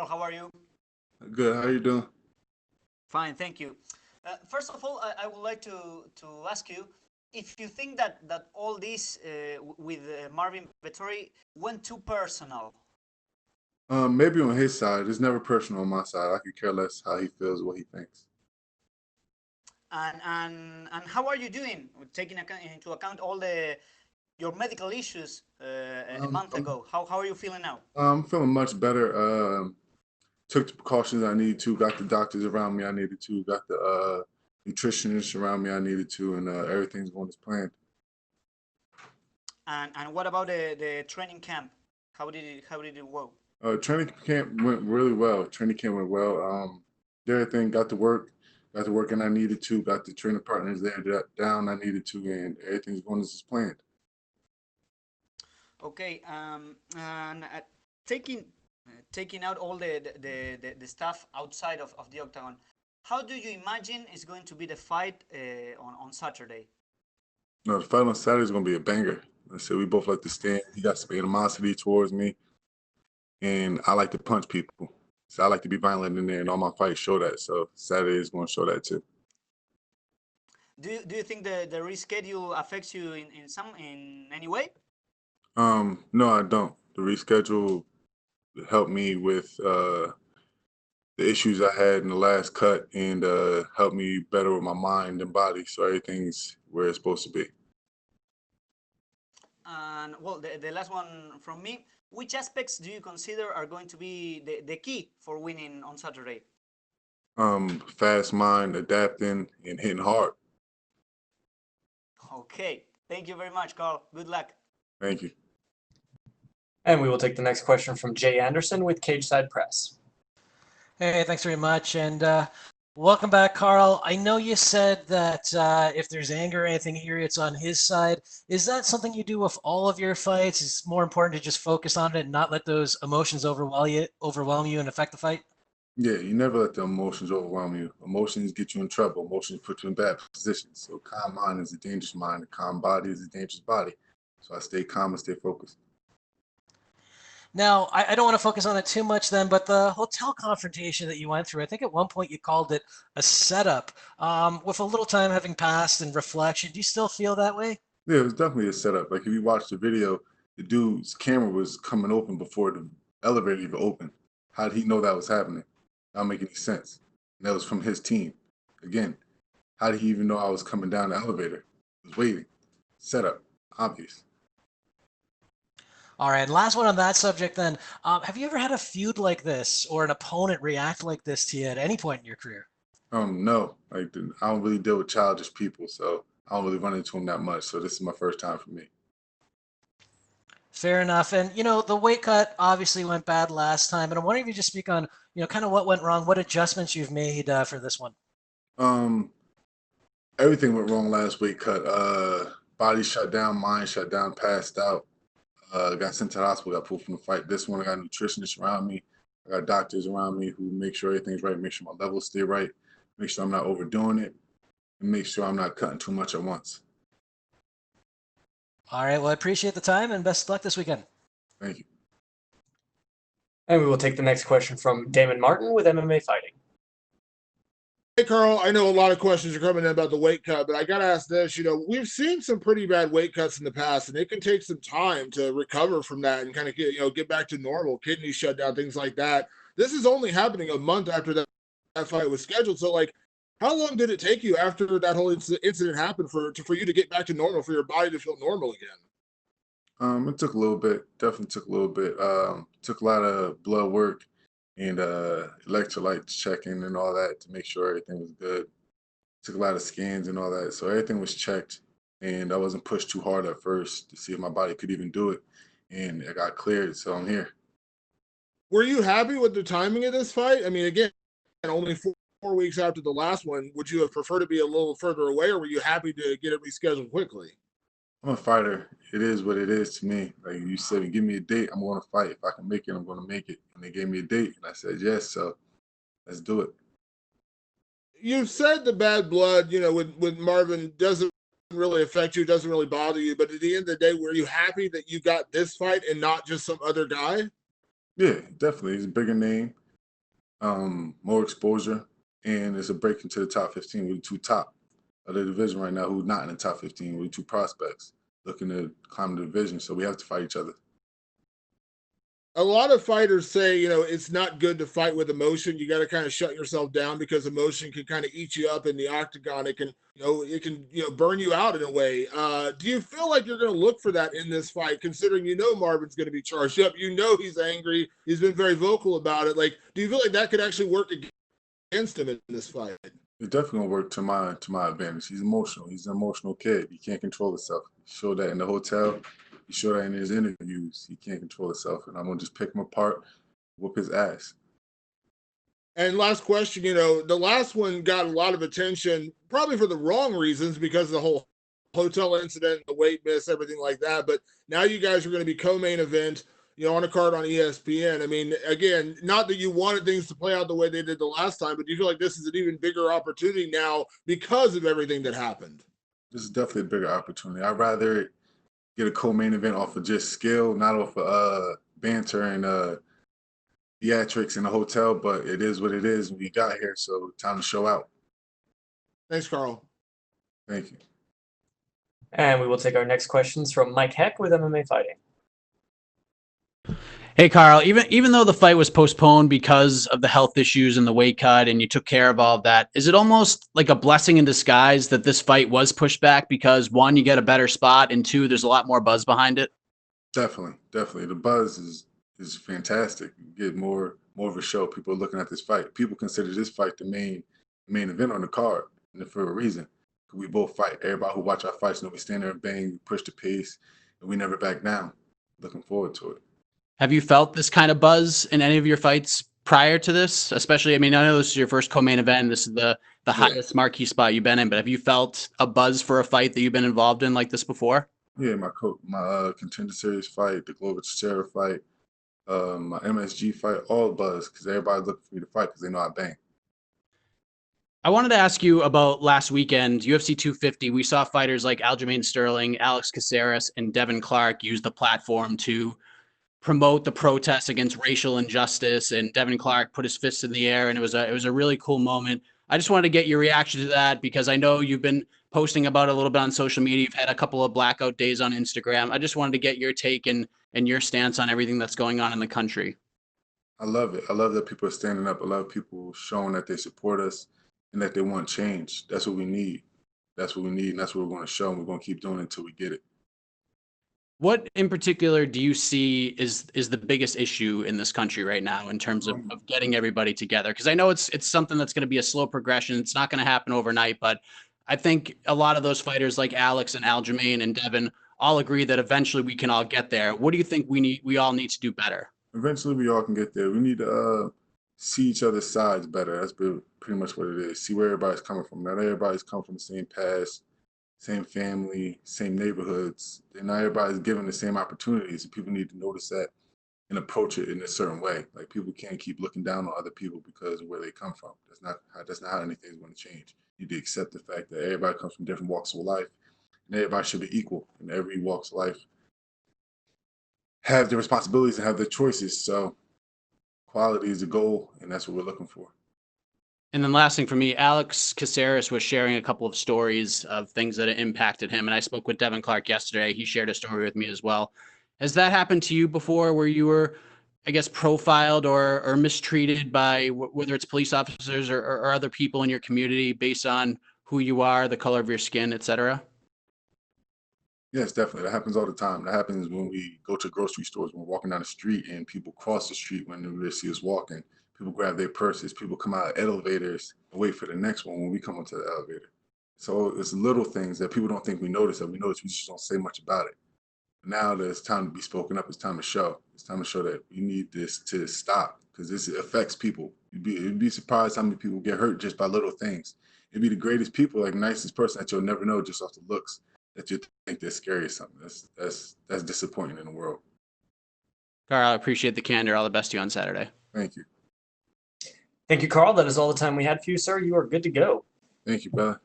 How are you? Good. How you doing? Fine, thank you. First of all, I would like to ask you if you think that all this with Marvin Vettori went too personal. Maybe on his side. It's never personal on my side. I could care less how he feels, what he thinks. And how are you doing? Taking into account all the your medical issues a Um, month I'm, ago. How are you feeling now? I'm feeling much better. Took the precautions I needed to. Got the doctors around me I needed to. Got the nutritionists around me I needed to, and everything's going as planned. And what about the training camp? How did it go? Training camp went really well. Training camp went well. Did everything. Got to work. Got to work, and I needed to. Got the training partners there down I needed to, and everything's going as planned. Okay, and taking taking out all the stuff outside of the octagon, how do you imagine is going to be the fight on Saturday? No, the fight on Saturday is gonna be a banger. I said we both like to stand. He got some animosity towards me, and I like to punch people. So I like to be violent in there, and all my fights show that. So Saturday is going to show that too. Do you think the reschedule affects you in any way? No, I don't. The reschedule helped me with the issues I had in the last cut, and helped me better with my mind and body. So everything's where it's supposed to be. And well, the last one from me, which aspects do you consider are going to be the key for winning on Saturday? Fast mind, adapting, and hitting hard. Okay, thank you very much, Carl. Good luck. Thank you. And we will take the next question from Jay Anderson with Cageside Press. Hey, thanks very much, and welcome back, Carl. I know you said that if there's anger or anything here, it's on his side. Is that something you do with all of your fights? It's more important to just focus on it and not let those emotions overwhelm you and affect the fight? Yeah, you never let the emotions overwhelm you. Emotions get you in trouble. Emotions put you in bad positions. So calm mind is a dangerous mind. A calm body is a dangerous body. So I stay calm and stay focused. Now, I don't want to focus on it too much then, but the hotel confrontation that you went through, I think at one point you called it a setup. With a little time having passed and reflection, do you still feel that way? Yeah, it was definitely a setup. Like if you watch the video, the dude's camera was coming open before the elevator even opened. How did he know that was happening? That don't make any sense. And that was from his team. Again, how did he even know I was coming down the elevator? He was waiting. Setup. Obvious. All right, last one on that subject then. Have you ever had a feud like this or an opponent react like this to you at any point in your career? No, like I don't really deal with childish people, so I don't really run into them that much. So this is my first time for me. Fair enough. And, the weight cut obviously went bad last time. And I'm wondering if you just speak on, kind of what went wrong, what adjustments you've made for this one. Um, Everything went wrong last week. Cut. Body shut down, mind shut down, passed out. Got sent to the hospital. Got pulled from the fight. This one, I got nutritionists around me. I got doctors around me who make sure everything's right, make sure my levels stay right, make sure I'm not overdoing it, and make sure I'm not cutting too much at once. All right. Well, I appreciate the time and best of luck this weekend. Thank you. And we will take the next question from Damon Martin with MMA Fighting. Hey, Carl, I know a lot of questions are coming in about the weight cut, but I got to ask this. We've seen some pretty bad weight cuts in the past, and it can take some time to recover from that and kind of get back to normal, kidney shutdown, things like that. This is only happening a month after that fight was scheduled. So, how long did it take you after that whole incident happened for you to get back to normal, for your body to feel normal again? It took a little bit. Definitely took a little bit. Took a lot of blood work and electrolytes checking and all that to make sure everything was good. Took a lot of scans and all that, so everything was checked, and I wasn't pushed too hard at first to see if my body could even do it, and I got cleared, so I'm here. Were you happy with the timing of this fight? I mean, again, only 4 weeks after the last one. Would you have preferred to be a little further away, or were you happy to get it rescheduled quickly? I'm a fighter. It is what it is to me. Like you said, give me a date, I'm going to fight. If I can make it, I'm going to make it. And they gave me a date, and I said yes, so let's do it. You said the bad blood, with Marvin doesn't really affect you, doesn't really bother you. But at the end of the day, were you happy that you got this fight and not just some other guy? Yeah, definitely. He's a bigger name. more exposure, and it's a break into the top 15. We're the two top of the division right now who's not in the top 15. We're two prospects looking to climb the division, so we have to fight each other. A lot of fighters say, it's not good to fight with emotion. You got to kind of shut yourself down because emotion can kind of eat you up in the octagon. It can, burn you out in a way. Do you feel like you're going to look for that in this fight, considering Marvin's going to be charged up? He's angry. He's been very vocal about it. Like, do you feel like that could actually work against him in this fight? It's definitely gonna work to my advantage. He's emotional. He's an emotional kid. He can't control himself. He showed that in the hotel. He showed that in his interviews. He can't control himself, and I'm gonna just pick him apart, whoop his ass. And last question, the last one got a lot of attention, probably for the wrong reasons because of the whole hotel incident, the weight miss, everything like that. But now you guys are going to be co-main event, on a card on ESPN. I mean, again, not that you wanted things to play out the way they did the last time, but do you feel like this is an even bigger opportunity now because of everything that happened? This is definitely a bigger opportunity. I'd rather get a co-main event off of just skill, not off of banter and theatrics in the hotel, but it is what it is. We got here, so time to show out. Thanks, Karl. Thank you. And we will take our next questions from Mike Heck with MMA Fighting. Hey, Karl, even though the fight was postponed because of the health issues and the weight cut and you took care of all of that, is it almost like a blessing in disguise that this fight was pushed back because, one, you get a better spot, and two, there's a lot more buzz behind it? Definitely. The buzz is fantastic. You get more of a show. People are looking at this fight. People consider this fight the main event on the card, and for a reason. We both fight. Everybody who watch our fights know we stand there and bang, we push the pace, and we never back down. Looking forward to it. Have you felt this kind of buzz in any of your fights prior to this? Especially, I know this is your first co-main event. This is the highest marquee spot you've been in, but have you felt a buzz for a fight that you've been involved in like this before? Yeah, my Contender Series fight, the Glover Teixeira fight, my MSG fight, all buzz because everybody looking for me to fight because they know I bang. I wanted to ask you about last weekend, UFC 250. We saw fighters like Aljamain Sterling, Alex Caceres, and Devin Clark use the platform to promote the protests against racial injustice, and Devin Clark put his fists in the air, and it was a really cool moment. I just wanted to get your reaction to that because I know you've been posting about it a little bit on social media. You've had a couple of blackout days on Instagram. I just wanted to get your take and your stance on everything that's going on in the country. I love it. I love that people are standing up. I love people showing that they support us and that they want change. That's what we need. That's what we need, and that's what we're going to show, and we're going to keep doing it until we get it. What in particular do you see is the biggest issue in this country right now in terms of getting everybody together? Because I know it's something that's going to be a slow progression. It's not going to happen overnight, but I think a lot of those fighters like Alex and Aljamain and Devin all agree that eventually we can all get there. What do you think we all need to do better? Eventually, we all can get there. We need to see each other's sides better. That's pretty much what it is. See where everybody's coming from. Not everybody's come from the same past, same family, same neighborhoods. And not everybody's given the same opportunities. And people need to notice that and approach it in a certain way. Like, people can't keep looking down on other people because of where they come from. That's not how anything's going to change. You need to accept the fact that everybody comes from different walks of life, and everybody should be equal in every walks of life. Have their responsibilities and have their choices. So quality is the goal, and that's what we're looking for. And then last thing for me, Alex Caceres was sharing a couple of stories of things that impacted him. And I spoke with Devin Clark yesterday. He shared a story with me as well. Has that happened to you before where you were, I guess, profiled or mistreated by whether it's police officers or other people in your community based on who you are, the color of your skin, et cetera? Yes, definitely. That happens all the time. That happens when we go to grocery stores, when we're walking down the street and people cross the street when they see us walking. People grab their purses. People come out of elevators and wait for the next one when we come onto the elevator. So it's little things that people don't think we notice, that we notice, we just don't say much about it. But now that it's time to be spoken up, it's time to show. It's time to show that we need this to stop because this affects people. You'd be surprised how many people get hurt just by little things. It'd be the greatest people, like nicest person that you'll never know just off the looks that you think they're scary or something. That's disappointing in the world. Karl, I appreciate the candor. All the best to you on Saturday. Thank you. Thank you, Karl. That is all the time we had for you, sir. You are good to go. Thank you, brother.